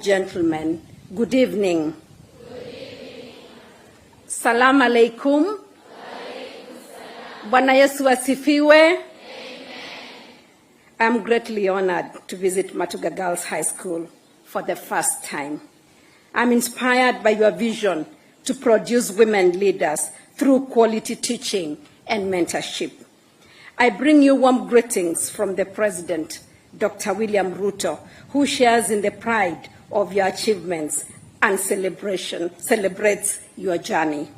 Gentlemen, good evening. Salam alaikum. Bwana Yesu asifiwe. I'm greatly honored to visit Matuga Girls High School for the first time. I'm inspired by your vision to produce women leaders through quality teaching and mentorship. I bring you warm greetings from the President, Dr. William Ruto, who shares in the pride of your achievements and celebrates your journey.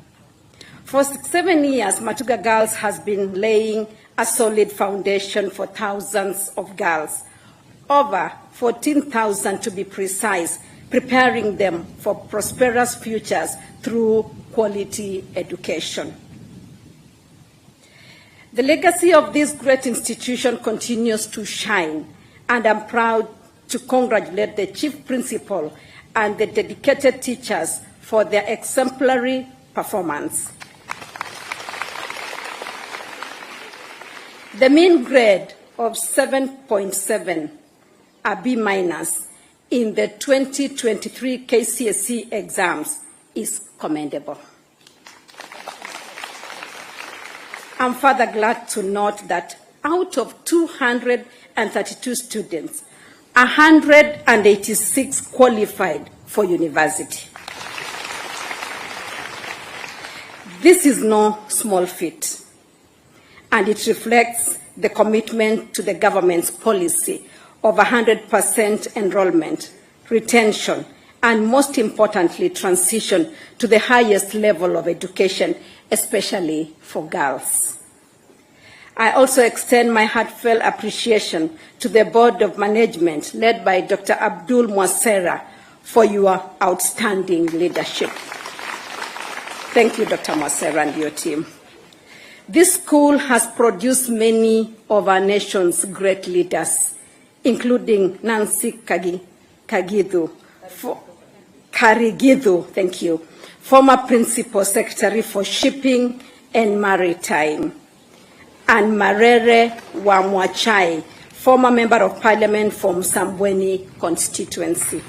For 7 years, Matuga Girls has been laying a solid foundation for thousands of girls, over 14,000 to be precise, preparing them for prosperous futures through quality education. The legacy of this great institution continues to shine, and I'm proud to congratulate the Chief Principal and the dedicated teachers for their exemplary performance. The mean grade of 7.7, a B- in the 2023 KCSE exams is commendable. I'm further glad to note that out of 232 students, 186 qualified for university. This is no small feat, and it reflects the commitment to the government's policy of 100% enrollment, retention, and most importantly, transition to the highest level of education, especially for girls. I also extend my heartfelt appreciation to the Board of Management led by Dr. Abdul Mwasera for your outstanding leadership. Thank you, Dr. Mwasera and your team. This school has produced many of our nation's great leaders, including Nancy Karigidhu, thank you, former Principal Secretary for Shipping and Maritime, and Marere Wamwachai, former Member of Parliament from Sambweni constituency.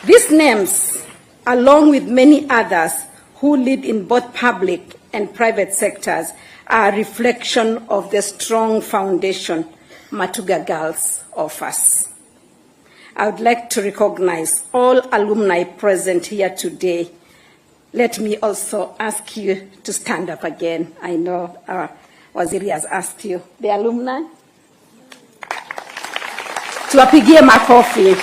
These names, along with many others who lead in both public and private sectors, are a reflection of the strong foundation Matuga Girls offers. I would like to recognize all alumni present here today. Let me also ask you to stand up again. I know Waziri has asked you. The alumni? Tuwapigie makofi.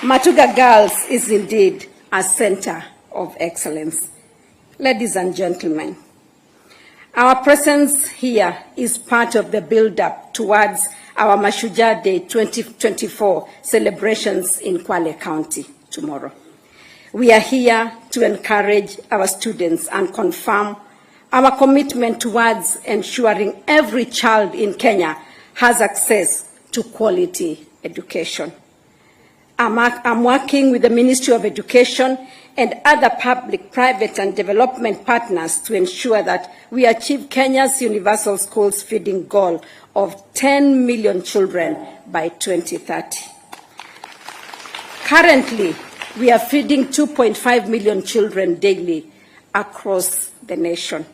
Matuga Girls is indeed a center of excellence. Ladies and gentlemen, our presence here is part of the build-up towards our Mashujaa Day 2024 celebrations in Kwale County tomorrow. We are here to encourage our students and confirm our commitment towards ensuring every child in Kenya has access to quality education. I'm working with the Ministry of Education and other public, private, and development partners to ensure that we achieve Kenya's universal schools feeding goal of 10 million children by 2030. Currently, we are feeding 2.5 million children daily across the nation.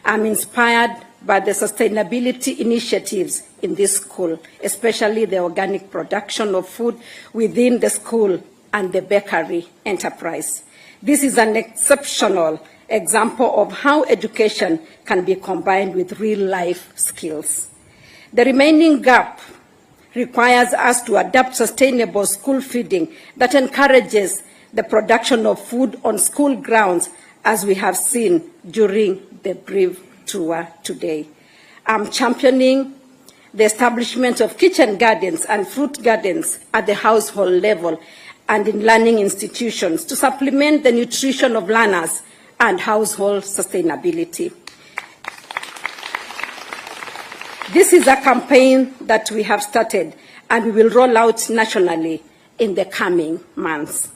I'm inspired by the sustainability initiatives in this school, especially the organic production of food within the school and the bakery enterprise. This is an exceptional example of how education can be combined with real-life skills. The remaining gap requires us to adopt sustainable school feeding that encourages the production of food on school grounds, as we have seen during the brief tour today. I'm championing the establishment of kitchen gardens and fruit gardens at the household level and in learning institutions to supplement the nutrition of learners and household sustainability. This is a campaign that we have started and we will roll out nationally in the coming months.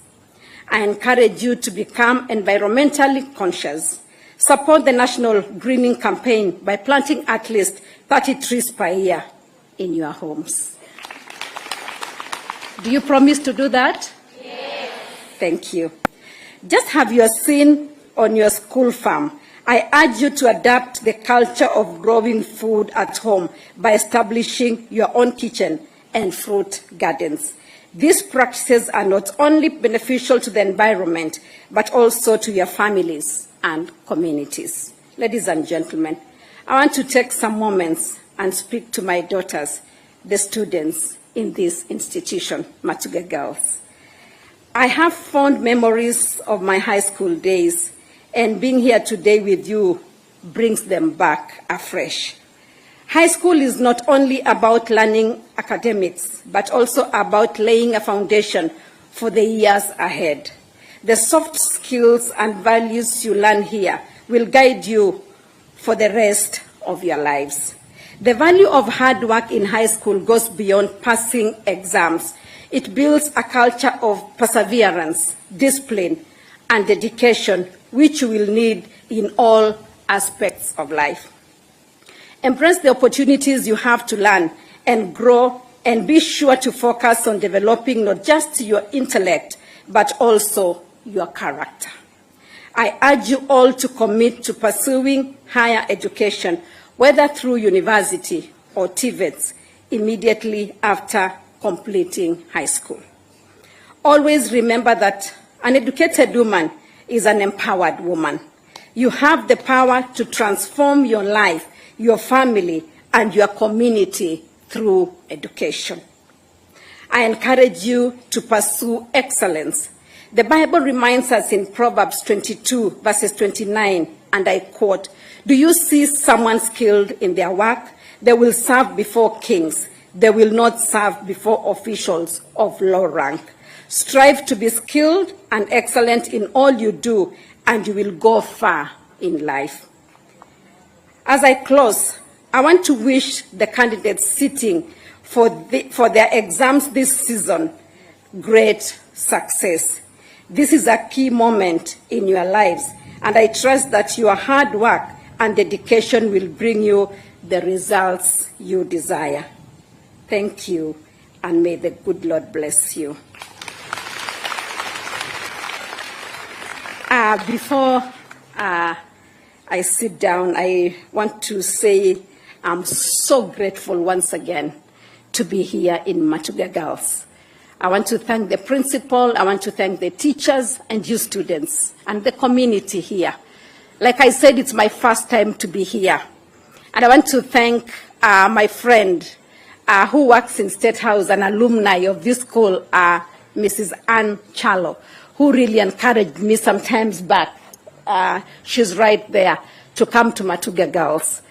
I encourage you to become environmentally conscious. Support the National Greening Campaign by planting at least 30 trees per year in your homes. Do you promise to do that? Yes. Thank you. Just have your seen on your school farm. I urge you to adapt the culture of growing food at home by establishing your own kitchen and fruit gardens. These practices are not only beneficial to the environment, but also to your families and communities. Ladies and gentlemen, I want to take some moments and speak to my daughters, the students in this institution, Matuga Girls. I have fond memories of my high school days, and being here today with you brings them back afresh. High school is not only about learning academics, but also about laying a foundation for the years ahead. The soft skills and values you learn here will guide you for the rest of your lives. The value of hard work in high school goes beyond passing exams. It builds a culture of perseverance, discipline, and dedication, which you will need in all aspects of life. Embrace the opportunities you have to learn and grow, and be sure to focus on developing not just your intellect, but also your character. I urge you all to commit to pursuing higher education, whether through university or TVETs, immediately after completing high school. Always remember that an educated woman is an empowered woman. You have the power to transform your life, your family, and your community through education. I encourage you to pursue excellence. The Bible reminds us in Proverbs 22, verses 29, and I quote, "Do you see someone skilled in their work? They will serve before kings. They will not serve before officials of low rank. Strive to be skilled and excellent in all you do, and you will go far in life." As I close, I want to wish the candidates sitting for their exams this season great success. This is a key moment in your lives, and I trust that your hard work and dedication will bring you the results you desire. Thank you, and may the good Lord bless you. Before I sit down, I want to say I'm so grateful once again to be here in Matuga Girls. I want to thank the principal, I want to thank the teachers and you students and the community here. Like I said, it's my first time to be here. And I want to thank my friend who works in State House, an alumni of this school, Mrs. Ann Chalo, who really encouraged me some times back. She's right there to come to Matuga Girls.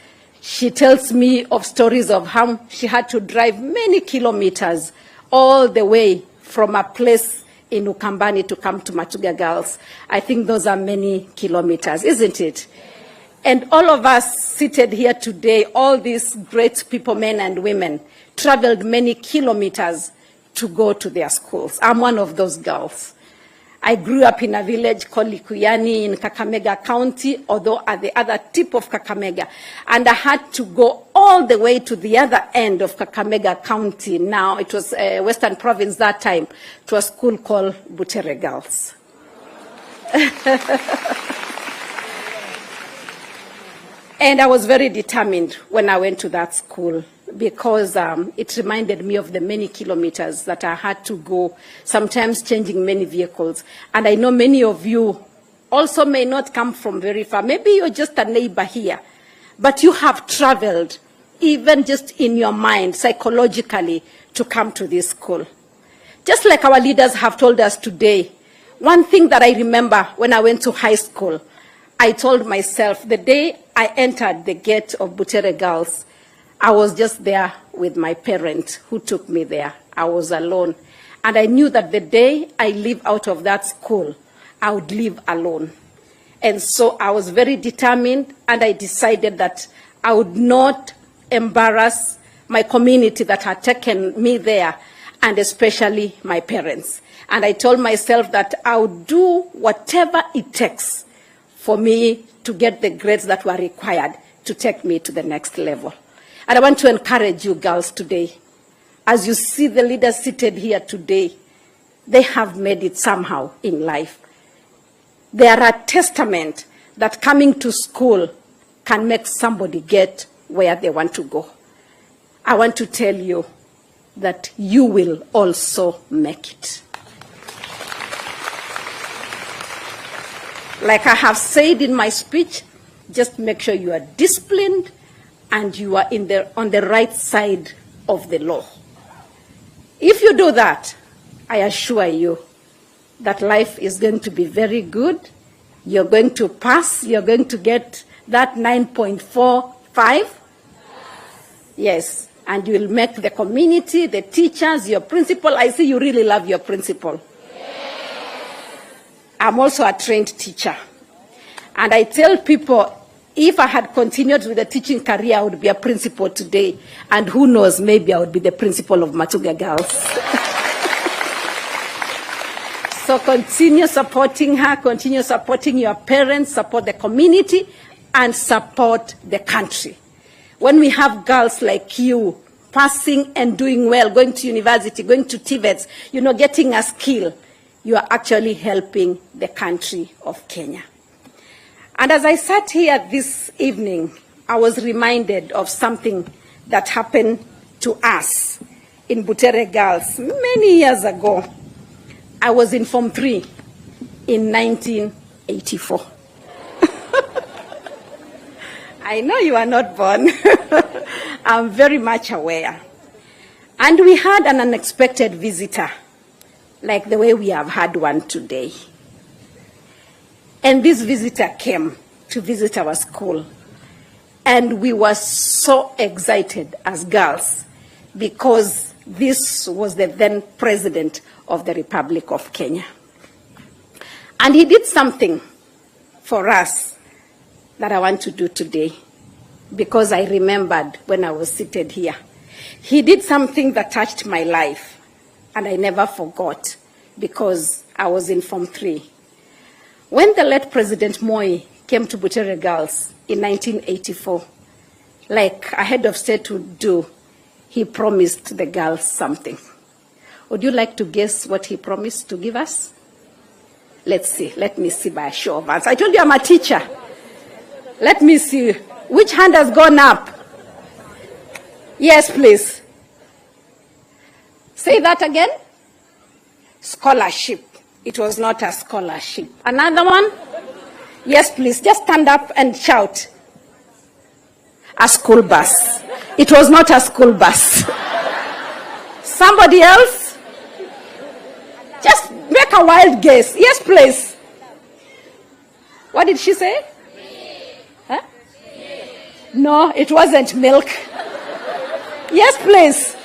She tells me of stories of how she had to drive many kilometers all the way from a place in Ukambani to come to Matuga Girls. I think those are many kilometers, isn't it? And all of us seated here today, all these great people, men and women, traveled many kilometers to go to their schools. I'm one of those girls. I grew up in a village called Likuyani in Kakamega County, although at the other tip of Kakamega. And I had to go all the way to the other end of Kakamega County. Now, it was Western Province that time, to a school called Butere Girls. And I was very determined when I went to that school, because it reminded me of the many kilometers that I had to go, sometimes changing many vehicles. And I know many of you also may not come from very far. Maybe you're just a neighbor here, but you have traveled, even just in your mind, psychologically, to come to this school. Just like our leaders have told us today, one thing that I remember when I went to high school, I told myself the day I entered the gate of Butere Girls, I was just there with my parents who took me there. I was alone. And I knew that the day I leave out of that school, I would leave alone. And so I was very determined, and I decided that I would not embarrass my community that had taken me there, and especially my parents. And I told myself that I would do whatever it takes for me to get the grades that were required to take me to the next level. And I want to encourage you girls today. as you see the leaders seated here today, they have made it somehow in life. They are a testament that coming to school can make somebody get where they want to go. I want to tell you that you will also make it. Like I have said in my speech, just make sure you are disciplined and you are on the right side of the law. If you do that, I assure you that life is going to be very good. You're going to pass. You're going to get that 9.45. Yes, and you will make the community, the teachers, your principal. I see you really love your principal. I'm also a trained teacher. And I tell people, if I had continued with the teaching career, I would be a principal today. And who knows, maybe I would be the principal of Matuga Girls. So continue supporting her, continue supporting your parents, support the community, and support the country. When we have girls like you passing and doing well, going to university, going to TVETs, getting a skill, you are actually helping the country of Kenya. And as I sat here this evening, I was reminded of something that happened to us in Butere Girls many years ago. I was in Form 3 in 1984. I know you are not born. I'm very much aware. And we had an unexpected visitor, like the way we have had one today. And this visitor came to visit our school. And we were so excited as girls because this was the then president of the Republic of Kenya. And he did something for us that I want to do today because I remembered when I was seated here. He did something that touched my life and I never forgot because I was in Form 3. When the late President Moi came to Butere Girls in 1984, like a head of state would do, he promised the girls something. Would you like to guess what he promised to give us? Let's see. Let me see by a show of hands. I told you I'm a teacher. Let me see. Which hand has gone up? Yes, please. Say that again. Scholarship. It was not a scholarship. Another one? Yes, please. Just stand up and shout. A school bus. It was not a school bus. Somebody else? Just make a wild guess. Yes, please. What did she say? Huh? No, it wasn't milk. Yes, please.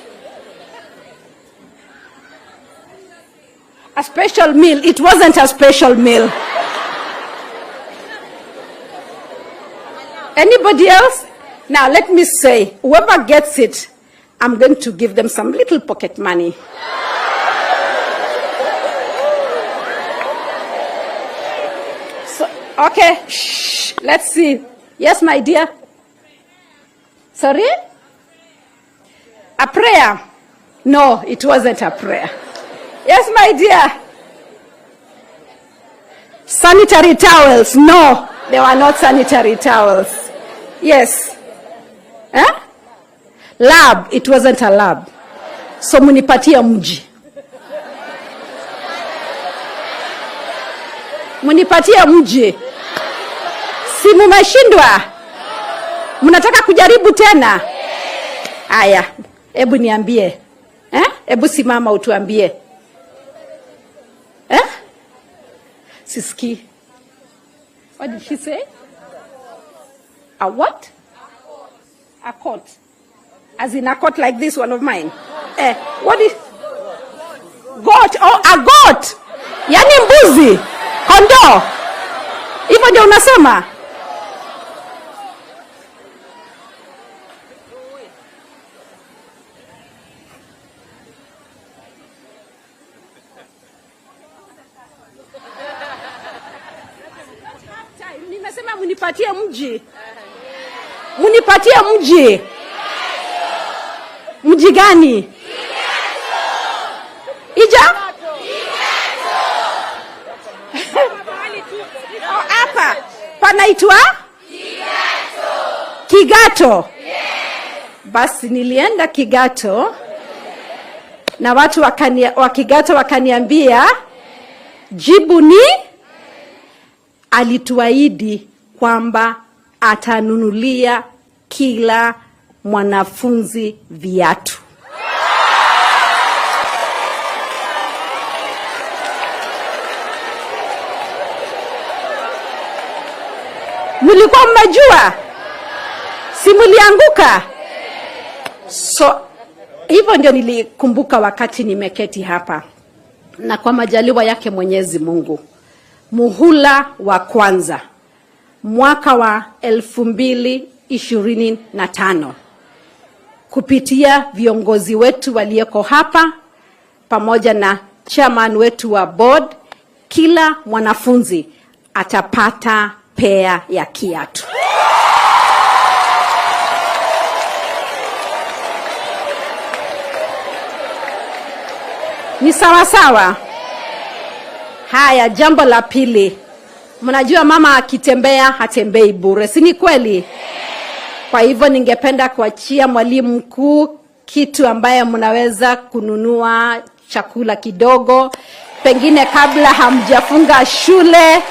A special meal. It wasn't a special meal. Anybody else? Now, let me say, whoever gets it, I'm going to give them some little pocket money. So, okay, shh, let's see. Yes, my dear? Sorry? A prayer? No, it wasn't a prayer. Yes, my dear? Sanitary towels? No, they were not sanitary towels. Yes. Huh? Lab? It wasn't a lab. So munipatia mji. Munipatia mji. Si mumeshindwa? Mnataka kujaribu tena? Aya, hebu niambie. Hebu simama utuambie. Siski. What did she say? A what? A coat. As in a coat like this one of mine. What is? Goat. Oh, a goat. Yani mbuzi. Kondoo. Hivyo ndio unasema? Nimesema munipatie mji. Munipatie mji. Mji gani? moja? Hapa panaitwa Kigato. Basi nilienda Kigato na watu wa Kigato wakaniambia jibu ni alituahidi kwamba atanunulia kila mwanafunzi viatu. Mlikuwa mmejua? Si mlianguka? So hivyo ndio nilikumbuka wakati nimeketi hapa. Na kwa majaliwa yake Mwenyezi Mungu, muhula wa kwanza mwaka wa 2025 kupitia viongozi wetu walioko hapa pamoja na chairman wetu wa board, kila mwanafunzi atapata pea ya kiatu. Ni sawa sawa? Haya, jambo la pili. Mnajua mama akitembea hatembei bure, si ni kweli? Kwa hivyo ningependa kuachia mwalimu mkuu kitu ambaye mnaweza kununua chakula kidogo, pengine kabla hamjafunga shule.